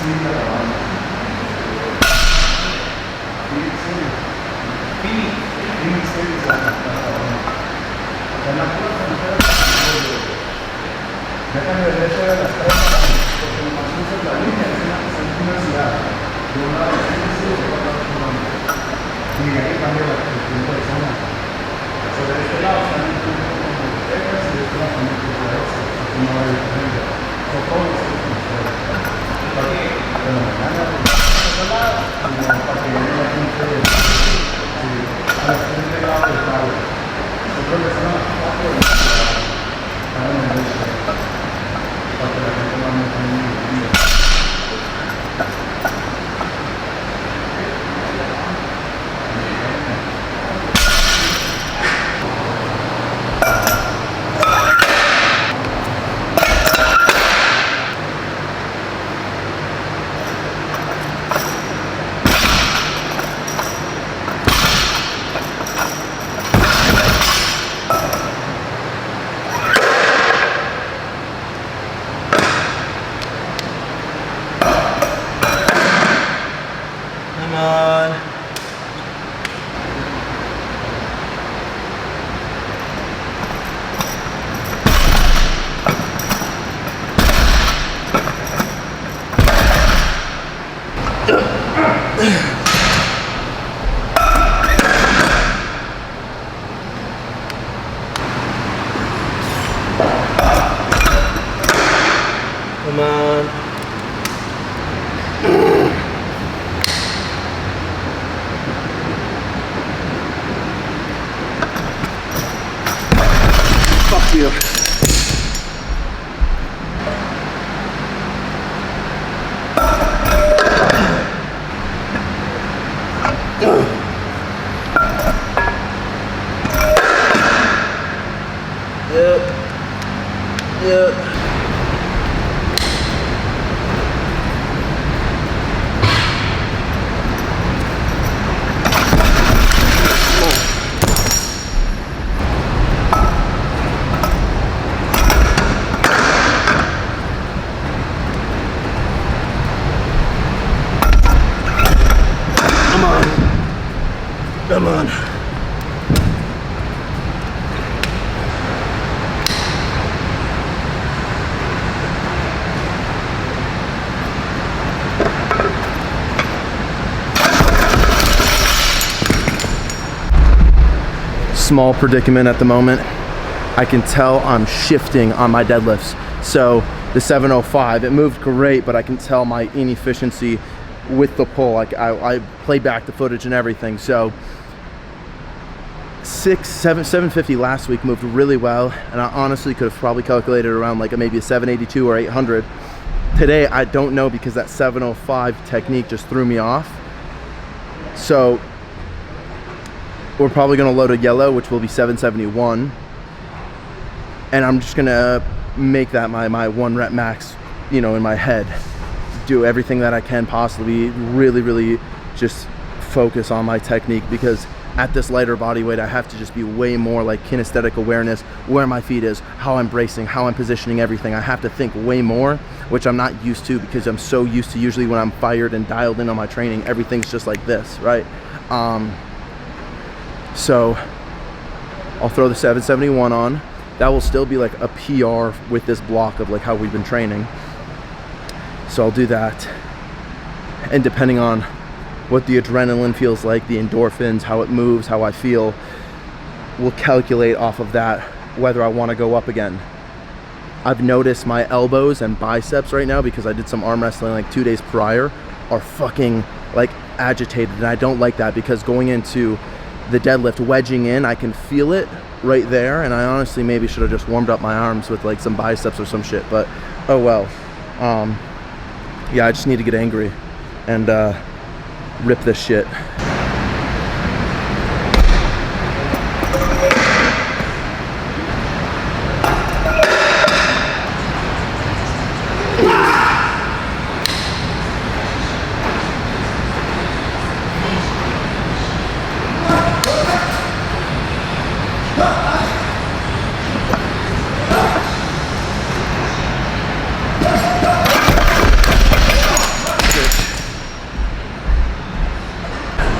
Come on. Fuck you. Yep. Come on. Small predicament at the moment. I can tell I'm shifting on my deadlifts. So the 705, it moved great, but I can tell my inefficiency with the pull. Like I played back the footage and everything. So 750 last week moved really well, and I honestly could have probably calculated around like maybe a 782 or 800. Today I don't know, because that 705 technique just threw me off. So we're probably going to load a yellow, which will be 771, and I'm just gonna make that my 1 rep max, you know, in my head. Do everything that I can possibly, really just focus on my technique, because at this lighter body weight I have to just be way more like kinesthetic awareness, where my feet is, how I'm bracing, how I'm positioning everything. I have to think way more, which I'm not used to, because I'm so used to usually when I'm fired and dialed in on my training, everything's just like this, right? So I'll throw the 771 on. That will still be like a PR with this block of like how we've been training. So I'll do that, and depending on what the adrenaline feels like, the endorphins, how it moves, how I feel, we'll calculate off of that whether I want to go up again. I've noticed my elbows and biceps right now, because I did some arm wrestling like 2 days prior, are fucking like agitated, and I don't like that, because going into the deadlift, wedging in, I can feel it right there, and I honestly maybe should have just warmed up my arms with like some biceps or some shit, but oh well. Yeah, I just need to get angry and rip this shit.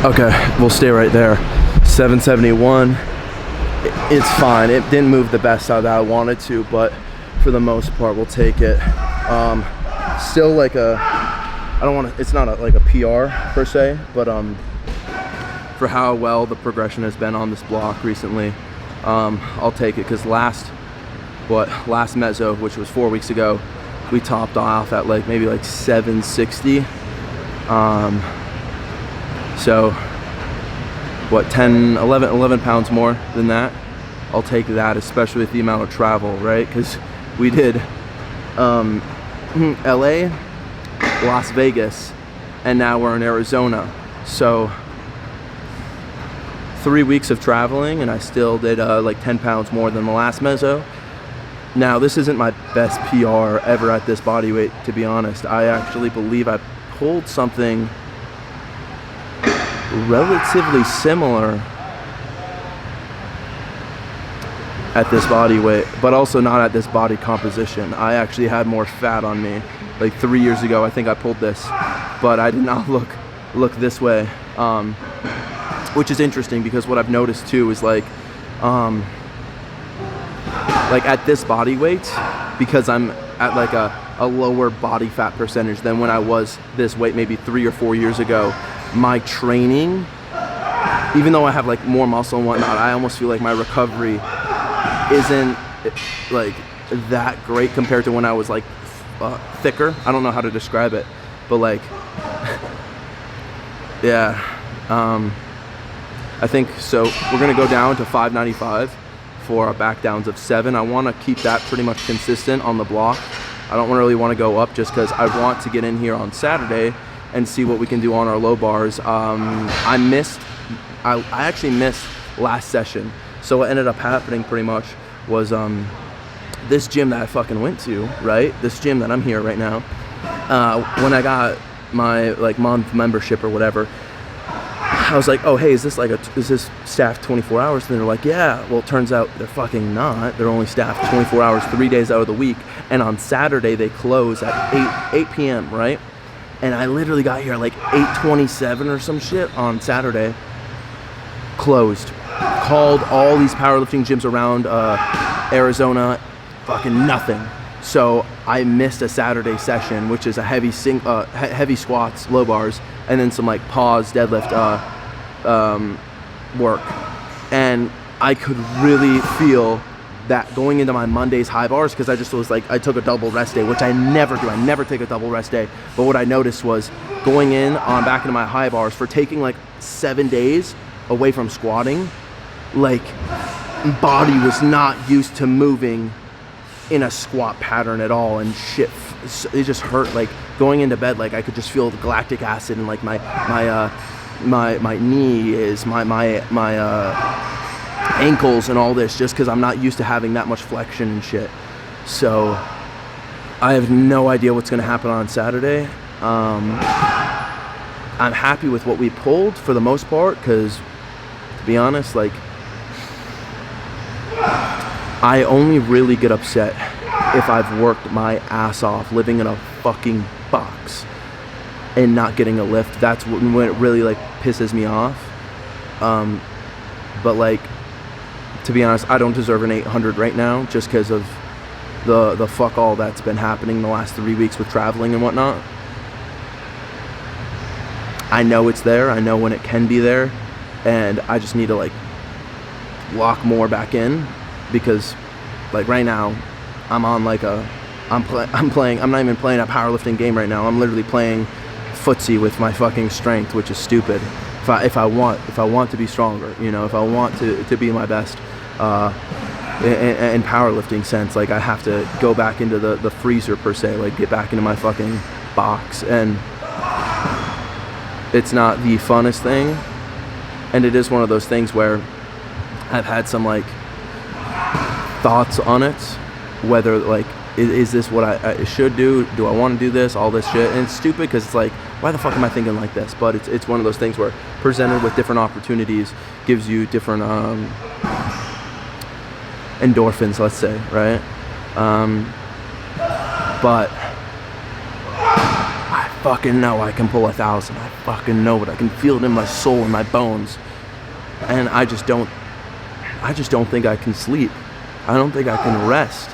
Okay, we'll stay right there. 771. It's fine. It didn't move the best out that I wanted to, but for the most part, we'll take it. Still like a, I don't want to, it's not like a PR per se, but for how well the progression has been on this block recently, I'll take it, because last mezzo, which was 4 weeks ago, we topped off at like maybe like 760. So what, 11 pounds more than that. I'll take that, especially with the amount of travel, right? Because we did LA, Las Vegas, and now we're in Arizona. So 3 weeks of traveling, and I still did like 10 pounds more than the last mezzo. Now, this isn't my best PR ever at this body weight, to be honest. I actually believe I pulled something relatively similar at this body weight, but also not at this body composition. I actually had more fat on me. Like 3 years ago, I think I pulled this, but I did not look this way, which is interesting, because what I've noticed too is like at this body weight, because I'm at like a lower body fat percentage than when I was this weight maybe 3 or 4 years ago, my training, even though I have like more muscle and whatnot, I almost feel like my recovery isn't like that great compared to when I was like thicker. I don't know how to describe it, but like yeah, I think so. We're gonna go down to 595 for our back downs of 7. I want to keep that pretty much consistent on the block. I don't really want to go up, just because I want to get in here on Saturday and see what we can do on our low bars. I actually missed last session. So what ended up happening pretty much was this gym that I fucking went to, right? This gym that I'm here right now. When I got my like month membership or whatever, I was like, oh, hey, is this staffed 24 hours? And they're like, yeah. Well, it turns out they're fucking not. They're only staffed 24 hours, 3 days out of the week. And on Saturday, they close at 8 p.m., right? And I literally got here like 8:27 or some shit on Saturday. Closed. Called all these powerlifting gyms around Arizona. Fucking nothing. So I missed a Saturday session, which is a heavy squats, low bars, and then some like pause deadlift work. And I could really feel that going into my Monday's high bars, because I just was like, I took a double rest day, which I never do. I never take a double rest day. But what I noticed was going in on back into my high bars for taking like 7 days away from squatting, like body was not used to moving in a squat pattern at all, and shit, it just hurt. Like going into bed, like I could just feel the galactic acid in like my knees, my ankles and all this, just because I'm not used to having that much flexion and shit. So I have no idea what's going to happen on Saturday. I'm happy with what we pulled for the most part, because to be honest, like I only really get upset if I've worked my ass off living in a fucking box and not getting a lift. That's when it really like pisses me off. But like, to be honest, I don't deserve an 800 right now, just because of the fuck all that's been happening the last 3 weeks with traveling and whatnot. I know it's there. I know when it can be there, and I just need to like lock more back in, because like right now I'm on like I'm not even playing a powerlifting game right now. I'm literally playing footsie with my fucking strength, which is stupid. If I want to be stronger, you know, if I want to be my best in powerlifting sense, like I have to go back into the freezer per se, like get back into my fucking box, and it's not the funnest thing. And it is one of those things where I've had some like thoughts on it, whether like is this what I should do? Do I want to do this? All this shit. And it's stupid, because it's like, why the fuck am I thinking like this? But it's one of those things where presented with different opportunities gives you different endorphins, let's say, right? But I fucking know I can pull 1,000. I fucking know it. I can feel it in my soul, in my bones. And I just don't think I can sleep. I don't think I can rest,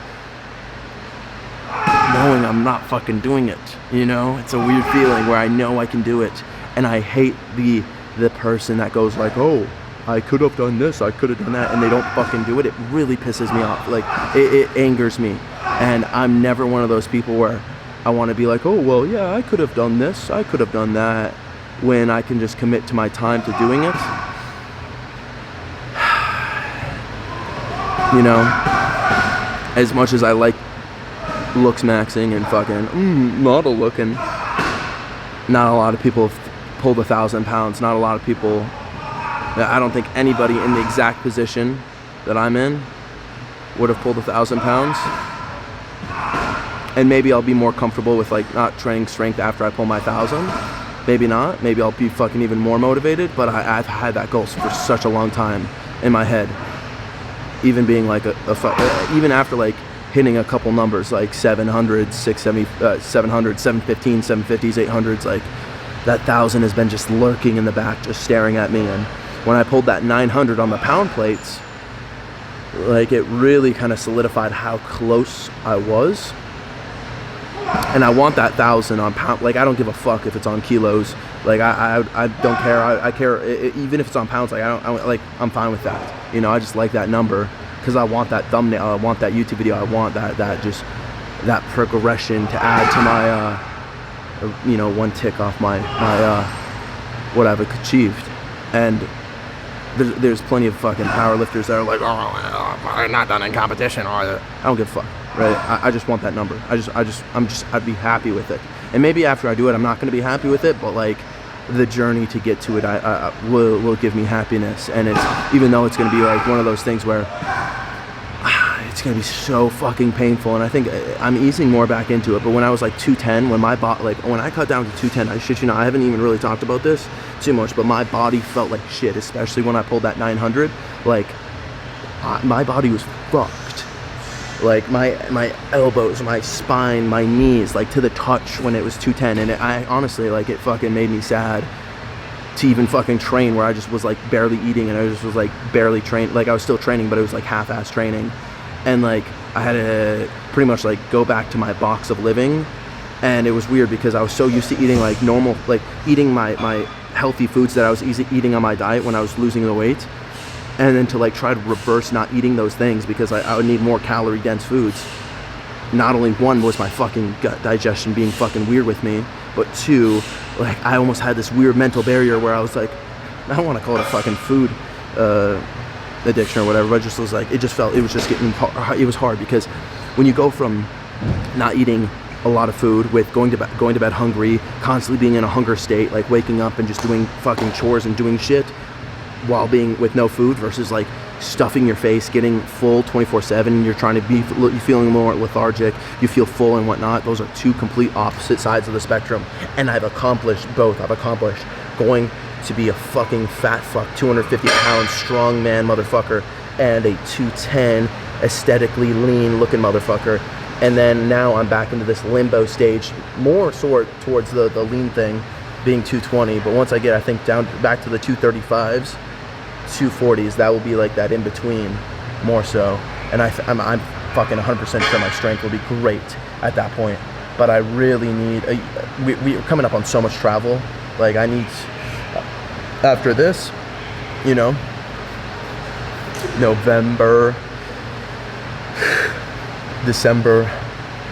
knowing I'm not fucking doing it, you know? It's a weird feeling where I know I can do it, and I hate the person that goes like, oh, I could have done this, I could have done that, and they don't fucking do it. It really pisses me off. Like, it angers me, and I'm never one of those people where I want to be like, oh, well, yeah, I could have done this, I could have done that, when I can just commit to my time to doing it. You know, as much as I like looks maxing and fucking model looking, not a lot of people have pulled 1,000 pounds. Not a lot of people, I don't think anybody in the exact position that I'm in would have pulled 1,000 pounds. And maybe I'll be more comfortable with like not training strength after I pull my 1,000. Maybe not. Maybe I'll be fucking even more motivated, but I've had that goal for such a long time in my head. Even being like even after like hitting a couple numbers like 700, 670, 700, 715, 750s, 800s, like that 1,000 has been just lurking in the back, just staring at me. And when I pulled that 900 on the pound plates, like it really kind of solidified how close I was. And I want that 1,000 on pound. Like I don't give a fuck if it's on kilos. Like I don't care. I care even if it's on pounds. Like I'm fine with that. You know, I just like that number because I want that thumbnail. I want that YouTube video. I want that progression to add to my you know, one tick off my what I've achieved. And there's plenty of fucking powerlifters that are like, oh, I'm not done in competition. I don't give a fuck. Right? I just want that number. I'd be happy with it. And maybe after I do it, I'm not going to be happy with it, but like the journey to get to it, will give me happiness. And it's, even though it's going to be like one of those things where it's going to be so fucking painful. And I think I'm easing more back into it. But when I was like 210, when I cut down to 210, I shit you not, I haven't even really talked about this too much, but my body felt like shit, especially when I pulled that 900. Like my body was fucked. Like my elbows, my spine, my knees, like to the touch when it was 210. And I honestly, like, it fucking made me sad to even fucking train, where I just was like barely eating and I just was like barely trained. Like I was still training, but it was like half-ass training. And like I had to pretty much like go back to my box of living. And it was weird because I was so used to eating like normal, like eating my healthy foods that I was eating on my diet when I was losing the weight. And then to like try to reverse not eating those things because I would need more calorie dense foods. Not only one was my fucking gut digestion being fucking weird with me, but two, like I almost had this weird mental barrier where I was like, I don't want to call it a fucking food addiction or whatever, but it was like, it was just getting hard. It was hard because when you go from not eating a lot of food with going to bed hungry, constantly being in a hunger state, like waking up and just doing fucking chores and doing shit while being with no food, versus like stuffing your face, getting full 24/7, you're trying to be, you're feeling more lethargic, you feel full and whatnot. Those are two complete opposite sides of the spectrum, and I've accomplished both. I've accomplished going to be a fucking fat fuck, 250-pound strong man motherfucker, and a 210 aesthetically lean looking motherfucker. And then now I'm back into this limbo stage, more sort towards the lean thing, being 220. But once I get, I think, down back to the 235s, 240s, that will be like that in between, more so. And I'm fucking 100% sure my strength will be great at that point. But I really need, we're coming up on so much travel. Like I need, after this, you know, November, December,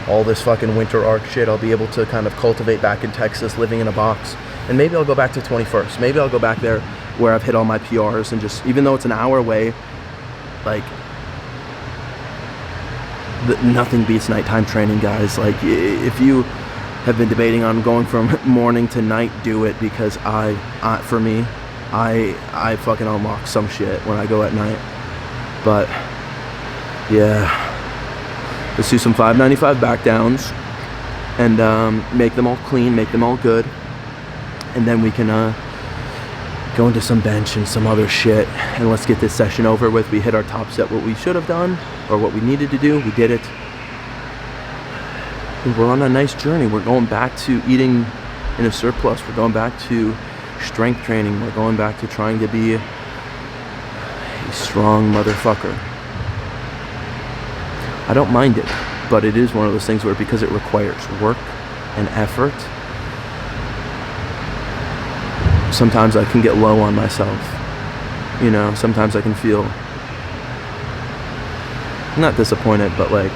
all this fucking winter arc shit, I'll be able to kind of cultivate back in Texas, living in a box. And maybe I'll go back to 21st. Maybe I'll go back there where I've hit all my PRs, and just, even though it's an hour away, like, nothing beats nighttime training, guys. Like, if you have been debating on going from morning to night, do it, because for me, I fucking unlock some shit when I go at night. But yeah, let's do some 595 back downs and make them all clean, make them all good, and then we can go into some bench and some other shit, and let's get this session over with. We hit our top set, what we should have done or what we needed to do, we did it. And we're on a nice journey. We're going back to eating in a surplus. We're going back to strength training. We're going back to trying to be a strong motherfucker. I don't mind it, but it is one of those things where, because it requires work and effort, sometimes I can get low on myself. You know, sometimes I can feel not disappointed, but like,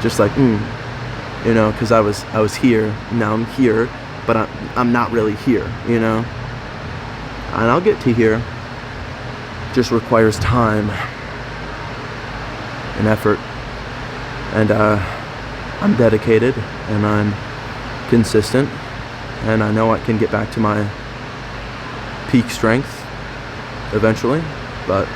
just like, you know, because I was here, now I'm here, but I'm not really here, you know. And I'll get to here. Just requires time and effort, and I'm dedicated and I'm consistent, and I know I can get back to my peak strength eventually, but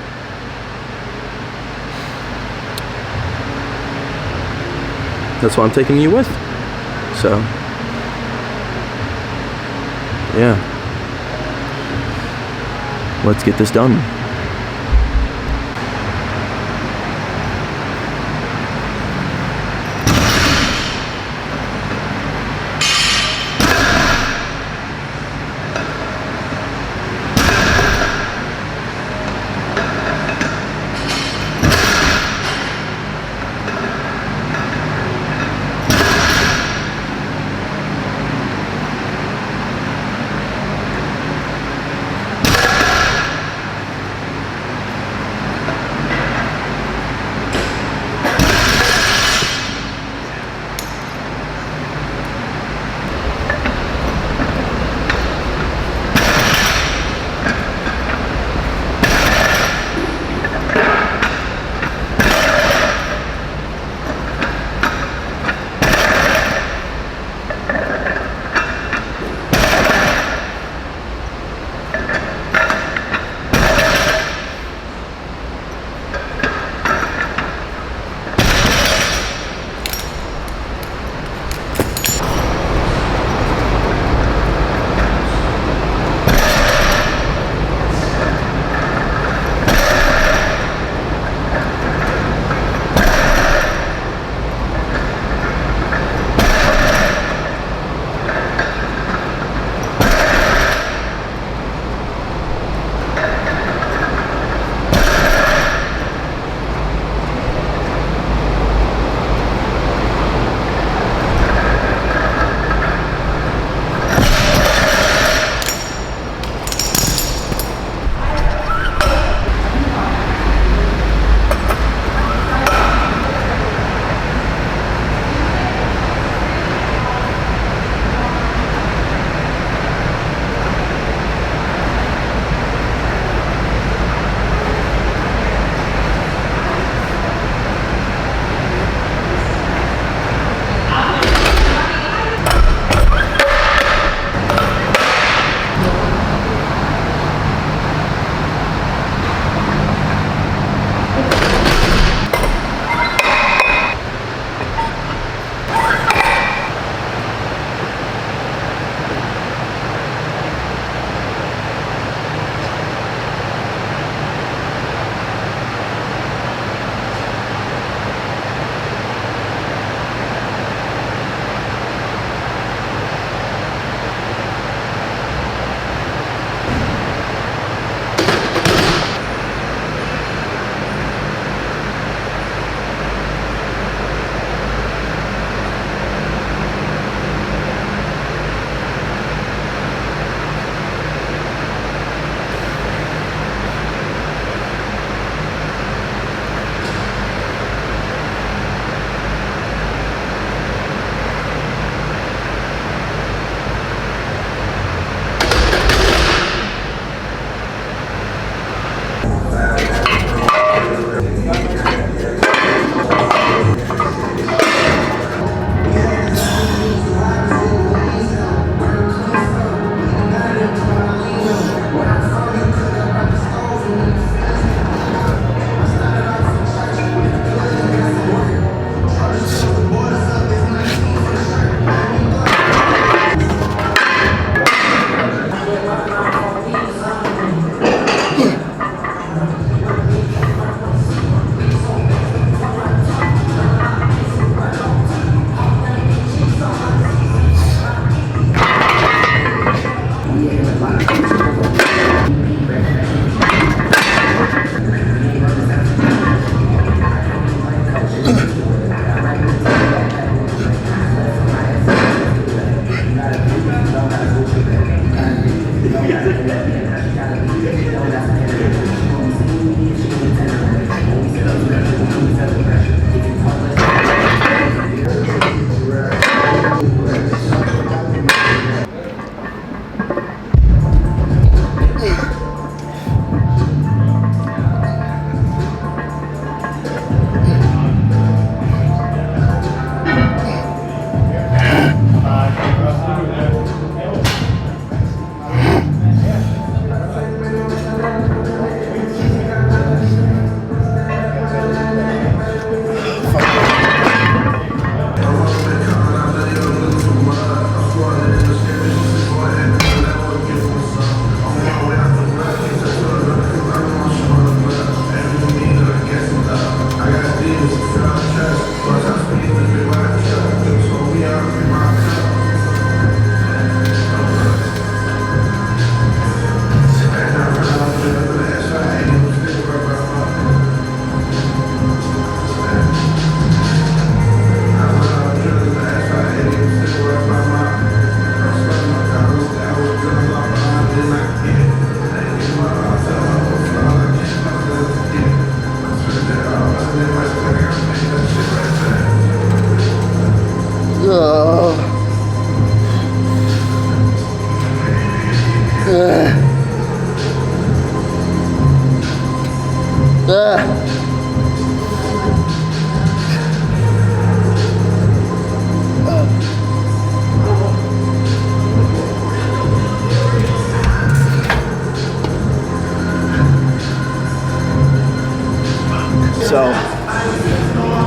that's what I'm taking you with. So yeah, let's get this done.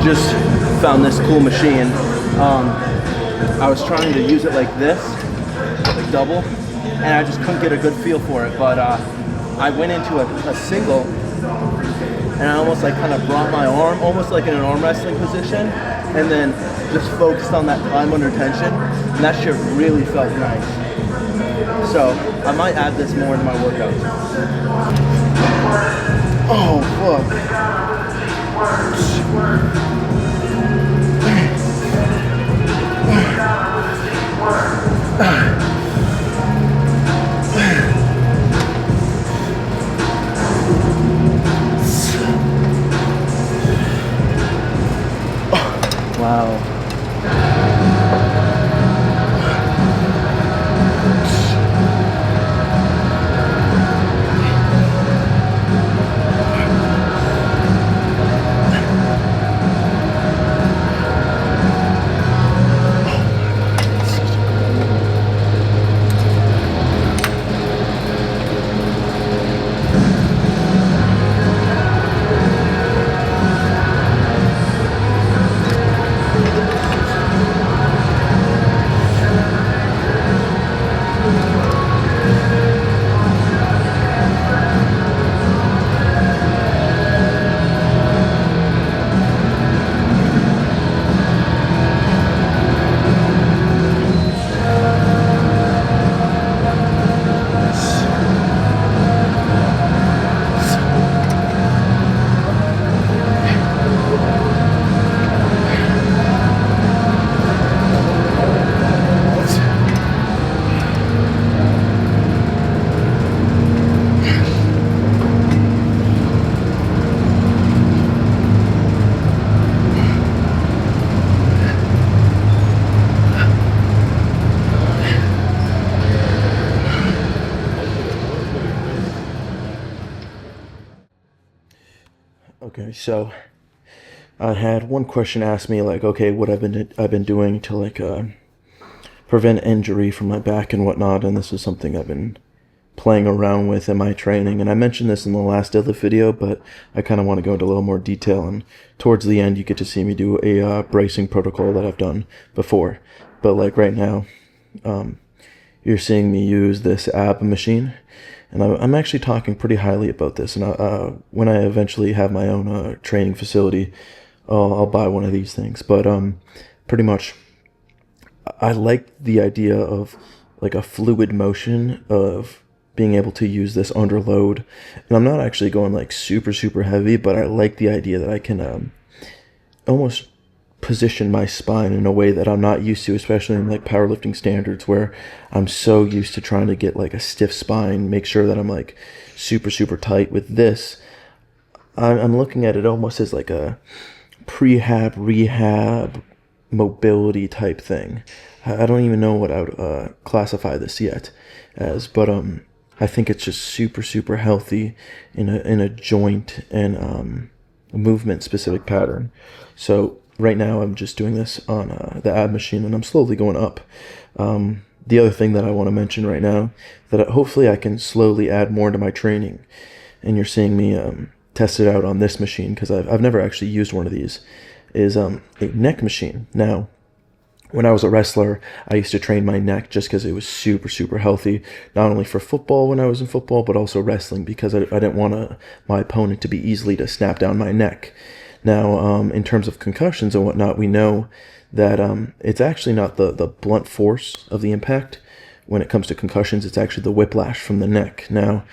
just found this cool machine. I was trying to use it like this, like double, and I just couldn't get a good feel for it. But I went into a single, and I almost like kind of brought my arm, almost like in an arm wrestling position, and then just focused on that time under tension, and that shit really felt nice. So I might add this more into my workouts. Oh fuck. Wow. Okay, so I had one question asked me, like, okay, what I've been doing to like prevent injury from my back and whatnot, and this is something I've been playing around with in my training. And I mentioned this in the last deadlift video, but I kind of want to go into a little more detail. And towards the end, you get to see me do a bracing protocol that I've done before. But like right now, you're seeing me use this ab machine. And I'm actually talking pretty highly about this. And when I eventually have my own training facility, I'll buy one of these things. But pretty much, I like the idea of like a fluid motion of being able to use this under load. And I'm not actually going like super, super heavy, but I like the idea that I can almost position my spine in a way that I'm not used to, especially in like powerlifting standards, where I'm so used to trying to get like a stiff spine, make sure that I'm like super, super tight. With this, I'm looking at it almost as like a prehab, rehab, mobility type thing. I don't even know what I would classify this yet as, but I think it's just super, super healthy in a joint and movement specific pattern. So right now I'm just doing this on the ab machine, and I'm slowly going up. The other thing that I want to mention right now, that hopefully I can slowly add more to my training, and you're seeing me test it out on this machine, because I've never actually used one of these, is a neck machine. Now, when I was a wrestler, I used to train my neck just because it was super, super healthy, not only for football when I was in football, but also wrestling, because I didn't want my opponent to be easily to snap down my neck. Now, in terms of concussions and whatnot, we know that it's actually not the blunt force of the impact. When it comes to concussions, it's actually the whiplash from the neck. Now,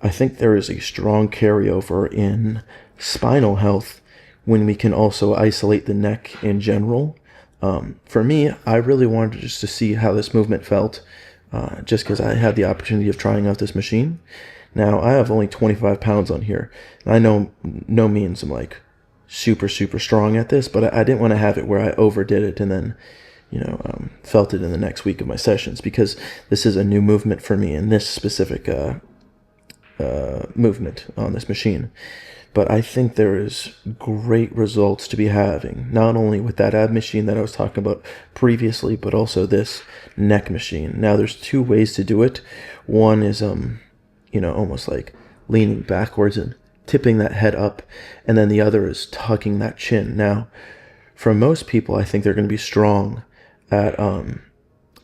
I think there is a strong carryover in spinal health when we can also isolate the neck in general. For me, I really wanted just to see how this movement felt, just because I had the opportunity of trying out this machine. Now, I have only 25 pounds on here, and I know no means I'm like super, super strong at this, but I didn't want to have it where I overdid it and then, felt it in the next week of my sessions, because this is a new movement for me in this specific movement on this machine. But I think there is great results to be having, not only with that ab machine that I was talking about previously, but also this neck machine. Now, there's two ways to do it. One is, almost like leaning backwards and tipping that head up, and then the other is tucking that chin. Now, for most people, I think they're going to be strong at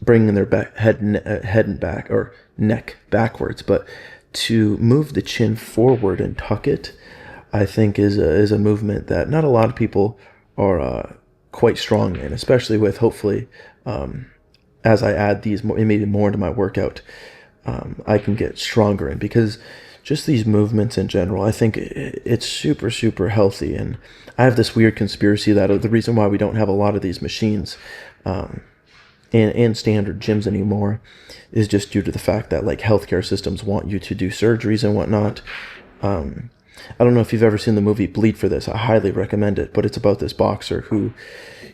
bringing their head and back, or neck backwards, but to move the chin forward and tuck it, I think is a movement that not a lot of people are quite strong in, especially with, hopefully, as I add these maybe more into my workout, I can get stronger in, because just these movements in general, I think it's super, super healthy. And I have this weird conspiracy that the reason why we don't have a lot of these machines in standard gyms anymore is just due to the fact that like healthcare systems want you to do surgeries and whatnot. I don't know if you've ever seen the movie Bleed for This. I highly recommend it, but it's about this boxer who,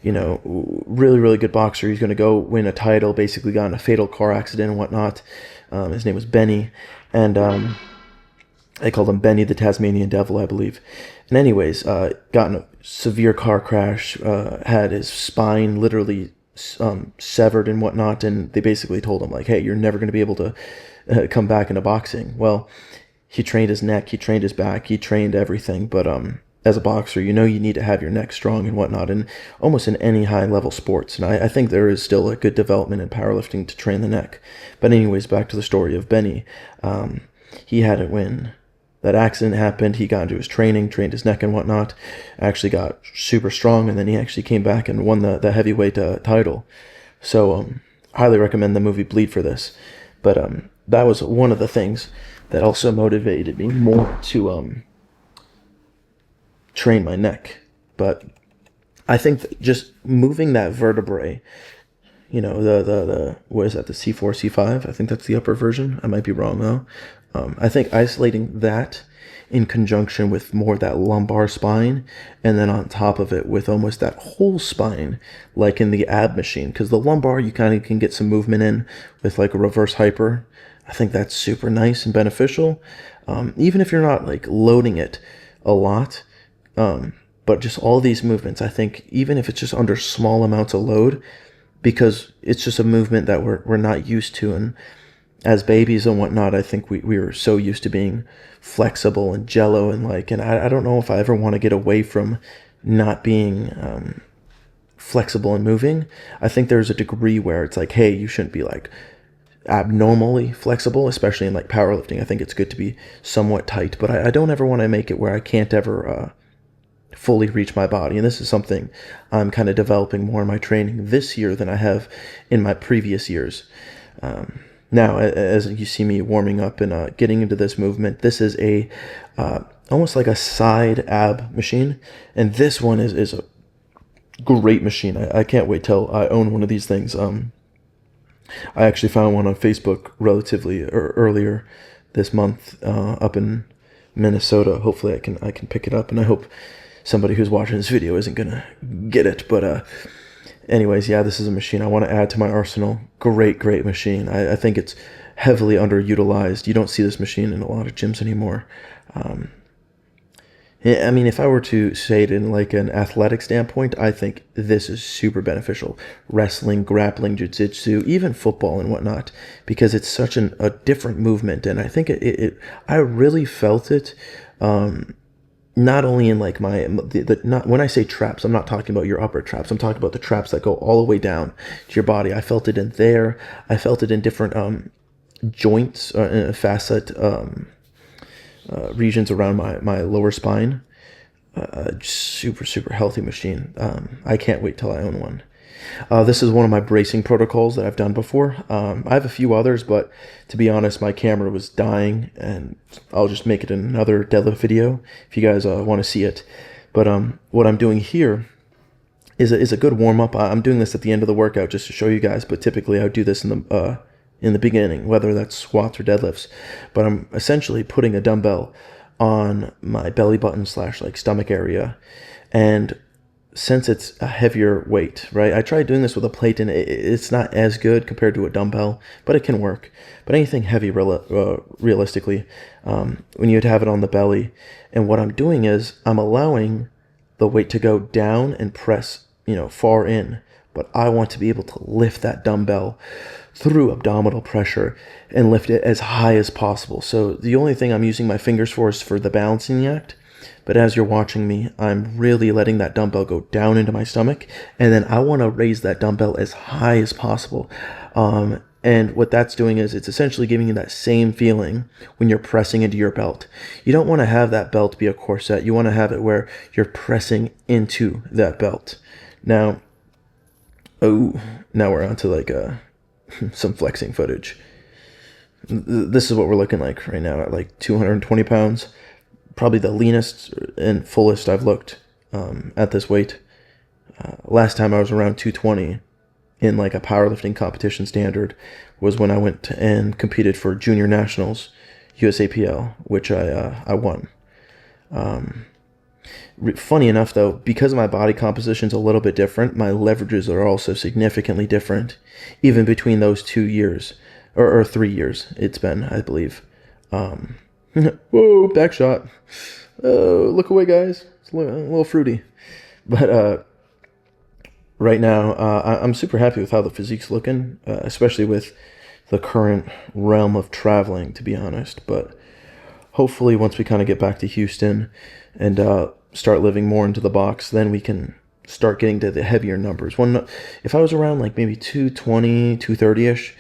really, really good boxer. He's going to go win a title, basically got in a fatal car accident and whatnot. His name was Benny, and they called him Benny the Tasmanian Devil, I believe. And anyways, got in a severe car crash, had his spine literally severed and whatnot, and they basically told him, like, hey, you're never going to be able to come back into boxing. Well, he trained his neck, he trained his back, he trained everything, but as a boxer, you need to have your neck strong and whatnot, and almost in any high-level sports. And I think there is still a good development in powerlifting to train the neck. But anyways, back to the story of Benny. He had it when that accident happened. He got into his training, trained his neck and whatnot, actually got super strong, and then he actually came back and won the heavyweight title. So highly recommend the movie Bleed for This. But that was one of the things that also motivated me more to train my neck. But I think just moving that vertebrae, the what is that, the C4, C5? I think that's the upper version. I might be wrong though. I think isolating that in conjunction with more that lumbar spine, and then on top of it with almost that whole spine, like in the ab machine, because the lumbar you kind of can get some movement in with like a reverse hyper. I think that's super nice and beneficial, even if you're not like loading it a lot. But just all these movements, I think, even if it's just under small amounts of load, because it's just a movement that we're not used to. And as babies and whatnot, I think we were so used to being flexible and jello and I don't know if I ever want to get away from not being flexible and moving. I think there's a degree where it's like, hey, you shouldn't be like abnormally flexible, especially in like powerlifting. I think it's good to be somewhat tight, but I don't ever want to make it where I can't ever fully reach my body. And this is something I'm kind of developing more in my training this year than I have in my previous years. Now, as you see me warming up and getting into this movement, this is a almost like a side ab machine, and this one is a great machine. I can't wait till I own one of these things. I actually found one on Facebook relatively earlier this month up in Minnesota. Hopefully I can pick it up, and I hope somebody who's watching this video isn't gonna get it. But anyways, yeah, this is a machine I want to add to my arsenal. Great machine. I think it's heavily underutilized. You don't see this machine in a lot of gyms anymore. I mean, if I were to say it in like an athletic standpoint, I think this is super beneficial. Wrestling, grappling, jiu-jitsu, even football and whatnot, because it's such a different movement. And I think I really felt it, not only in like not when I say traps, I'm not talking about your upper traps. I'm talking about the traps that go all the way down to your body. I felt it in there. I felt it in different joints, facet, regions around my lower spine. Super healthy machine. I can't wait till I own one. This is one of my bracing protocols that I've done before. I have a few others, but to be honest, my camera was dying, and I'll just make it another deadlift video if you guys want to see it. But what I'm doing here is a good warm-up. I'm doing this at the end of the workout just to show you guys, but typically I would do this in the beginning, whether that's squats or deadlifts. But I'm essentially putting a dumbbell on my belly button / like stomach area, and since it's a heavier weight, right? I tried doing this with a plate, and it's not as good compared to a dumbbell, but it can work. But anything heavy, realistically, when you'd have it on the belly, and what I'm doing is I'm allowing the weight to go down and press, far in, but I want to be able to lift that dumbbell through abdominal pressure and lift it as high as possible. So the only thing I'm using my fingers for is for the balancing act. But as you're watching me, I'm really letting that dumbbell go down into my stomach. And then I want to raise that dumbbell as high as possible. And what that's doing is it's essentially giving you that same feeling when you're pressing into your belt. You don't want to have that belt be a corset. You want to have it where you're pressing into that belt. Now, now we're on to like some flexing footage. This is what we're looking like right now at like 220 pounds. Probably the leanest and fullest I've looked at this weight. Last time I was around 220 in like a powerlifting competition standard was when I went and competed for Junior Nationals USAPL, which I won. Funny enough though, because my body composition's a little bit different, my leverages are also significantly different, even between those 2 years, or 3 years it's been, I believe. Whoa, back shot. Oh, look away, guys. It's a little fruity. But right now, I'm super happy with how the physique's looking, especially with the current realm of traveling, to be honest. But hopefully once we kind of get back to Houston and start living more into the box, then we can start getting to the heavier numbers. If I was around like maybe 220, 230-ish,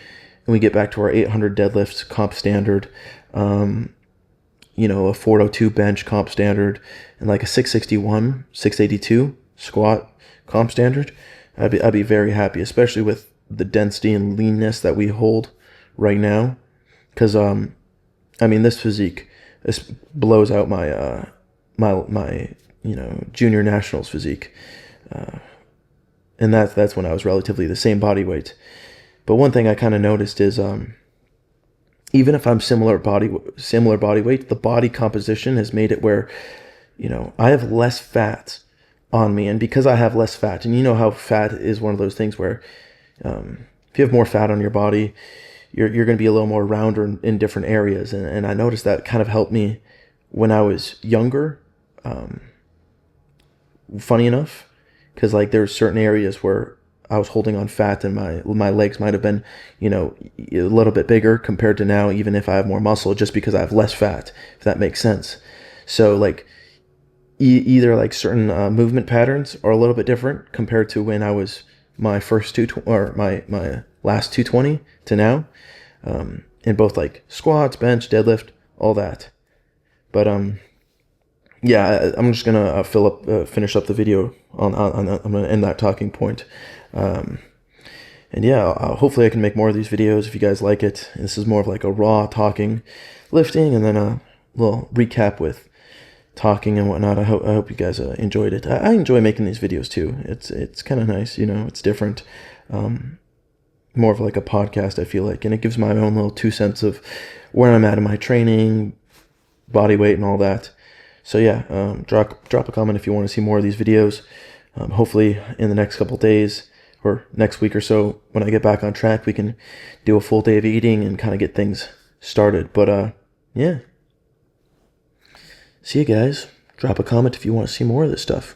and we get back to our 800 deadlifts comp standard, a 402 bench comp standard, and like a 661, 682 squat comp standard, I'd be very happy, especially with the density and leanness that we hold right now. Because this physique blows out my my junior nationals physique, and that's when I was relatively the same body weight. But one thing I kind of noticed is even if I'm similar body weight, the body composition has made it where, I have less fat on me. And because I have less fat, and you know how fat is one of those things where if you have more fat on your body, you're going to be a little more rounder in different areas. And I noticed that kind of helped me when I was younger. Funny enough, because like there's certain areas where I was holding on fat and my legs might have been, a little bit bigger compared to now, even if I have more muscle, just because I have less fat, if that makes sense. So like either like certain movement patterns are a little bit different compared to when I was my first my last 220 to now, in both like squats, bench, deadlift, all that. But yeah, I'm just gonna finish up the video on I'm gonna end that talking point. And yeah, hopefully I can make more of these videos if you guys like it. This is more of like a raw talking, lifting, and then a little recap with talking and whatnot. I hope you guys enjoyed it. I enjoy making these videos too. It's kind of nice, it's different. More of like a podcast, I feel like, and it gives my own little 2 cents of where I'm at in my training, body weight, and all that. So yeah, drop a comment if you want to see more of these videos. Hopefully in the next couple days or next week or so, when I get back on track, we can do a full day of eating and kind of get things started. But yeah, see you guys. Drop a comment if you want to see more of this stuff.